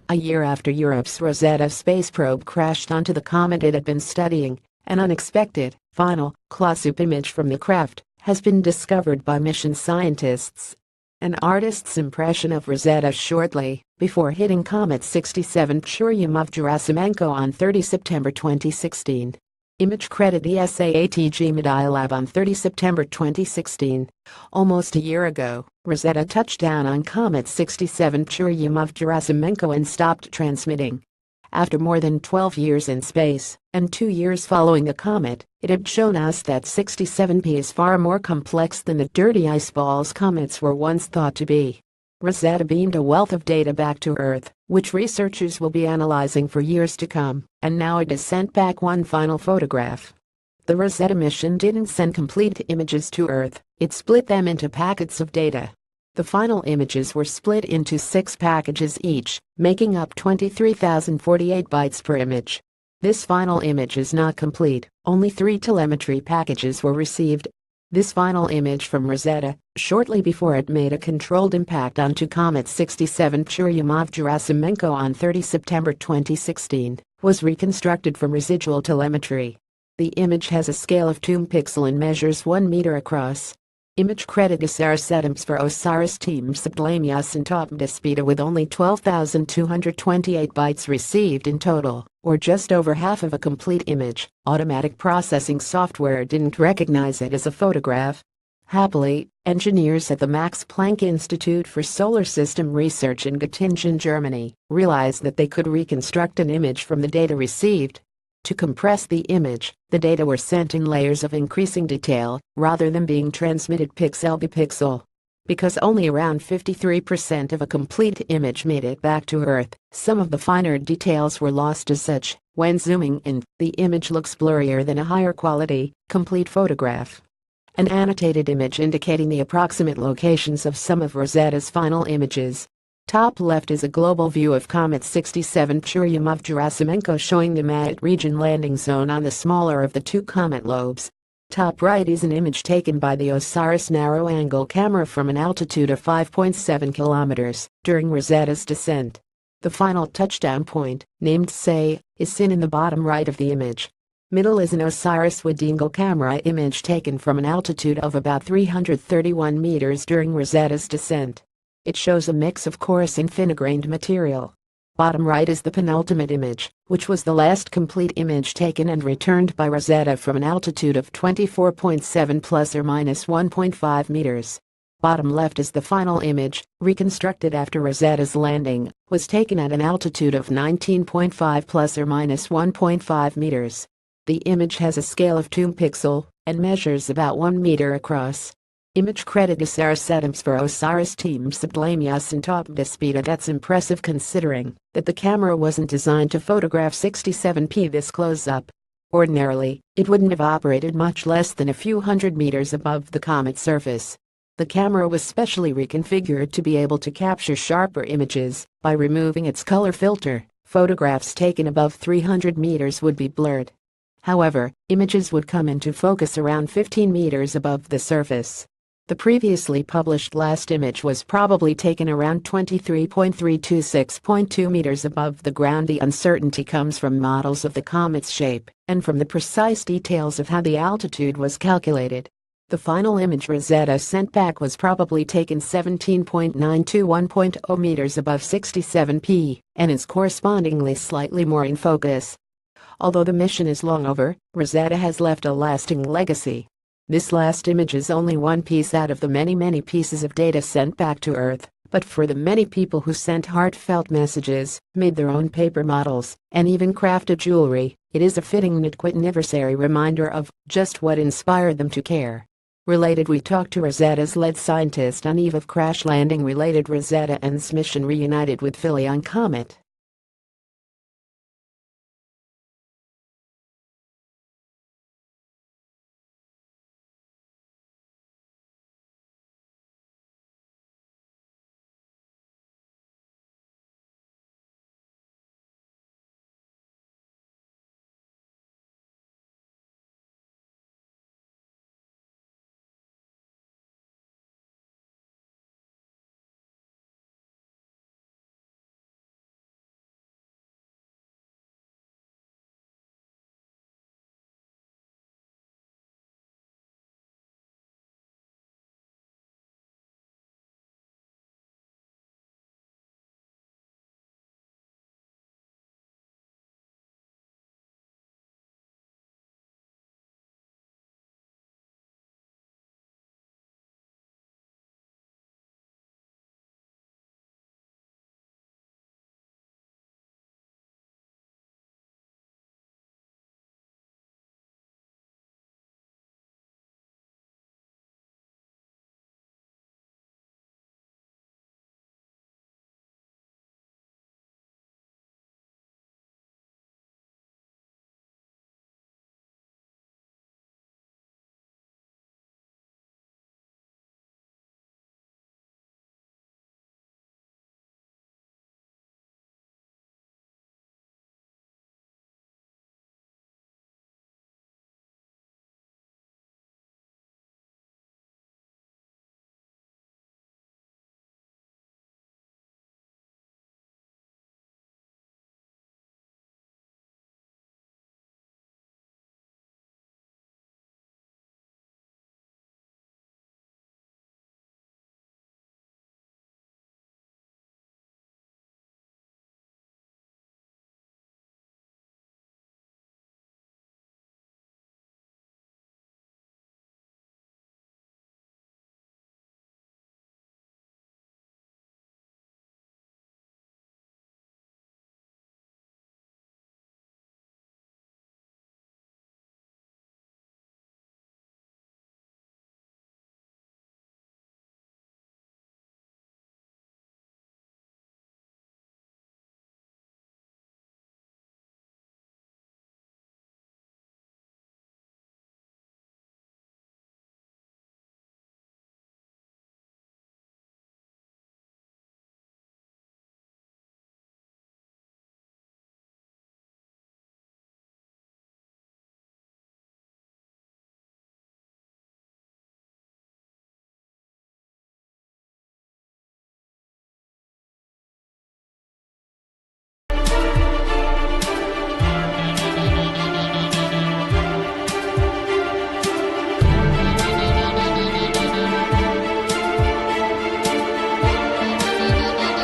A year after Europe's Rosetta space probe crashed onto the comet it had been studying, an unexpected, final, close-up image from the craft has been discovered by mission scientists. An artist's impression of Rosetta shortly before hitting comet 67 Churyumov-Gerasimenko on 30 September 2016. Image credit ESAATG Media Lab on 30 September 2016. Almost a year ago, Rosetta touched down on comet 67 Churyumov-Gerasimenko and stopped transmitting. After more than 12 years in space, and 2 years following the comet, it had shown us that 67P is far more complex than the dirty ice balls comets were once thought to be. Rosetta beamed a wealth of data back to Earth, which researchers will be analyzing for years to come, and now it has sent back one final photograph. The Rosetta mission didn't send complete images to Earth, it split them into packets of data. The final images were split into 6 packages each, making up 23,048 bytes per image. This final image is not complete, only 3 telemetry packages were received. This final image from Rosetta, shortly before it made a controlled impact onto comet 67 Churyumov-Gerasimenko on 30 September 2016, was reconstructed from residual telemetry. The image has a scale of 2 pixel and measures 1 meter across. Image credit Osiris for Osiris team Subtlamias and Top Despeda with only 12,228 bytes received in total, or just over half of a complete image. Automatic processing software didn't recognize it as a photograph. Happily, engineers at the Max Planck Institute for Solar System Research in Göttingen, Germany, realized that they could reconstruct an image from the data received. To compress the image, the data were sent in layers of increasing detail, rather than being transmitted pixel by pixel. Because only around 53% of a complete image made it back to Earth, some of the finer details were lost as such. When zooming in, the image looks blurrier than a higher quality, complete photograph. An annotated image indicating the approximate locations of some of Rosetta's final images. Top left is a global view of comet 67 Churyumov-Gerasimenko showing the Maat region landing zone on the smaller of the 2 comet lobes. Top right is an image taken by the Osiris narrow-angle camera from an altitude of 5.7 kilometers during Rosetta's descent. The final touchdown point, named Say, is seen in the bottom right of the image. Middle is an Osiris wide-angle camera image taken from an altitude of about 331 meters during Rosetta's descent. It shows a mix of coarse and fine-grained material. Bottom right is the penultimate image, which was the last complete image taken and returned by Rosetta from an altitude of 24.7 plus or minus 1.5 meters. Bottom left is the final image, reconstructed after Rosetta's landing, was taken at an altitude of 19.5 plus or minus 1.5 meters. The image has a scale of 2 pixel and measures about 1 meter across. Image credit Osiris for Osiris team Subtlamias and Top Despeda. That's impressive considering that the camera wasn't designed to photograph 67p this close-up. Ordinarily, it wouldn't have operated much less than a few hundred meters above the comet's surface. The camera was specially reconfigured to be able to capture sharper images. By removing its color filter, photographs taken above 300 meters would be blurred. However, images would come into focus around 15 meters above the surface. The previously published last image was probably taken around 23.326.2 meters above the ground. The uncertainty comes from models of the comet's shape and from the precise details of how the altitude was calculated. The final image Rosetta sent back was probably taken 17.921.0 meters above 67p and is correspondingly slightly more in focus. Although the mission is long over, Rosetta has left a lasting legacy. This last image is only one piece out of the many pieces of data sent back to Earth, but for the many people who sent heartfelt messages, made their own paper models, and even crafted jewelry, it is a fitting anniversary reminder of just what inspired them to care. Related, we talked to Rosetta's lead scientist on eve of crash landing. Related, Rosetta ends mission reunited with Philly on comet.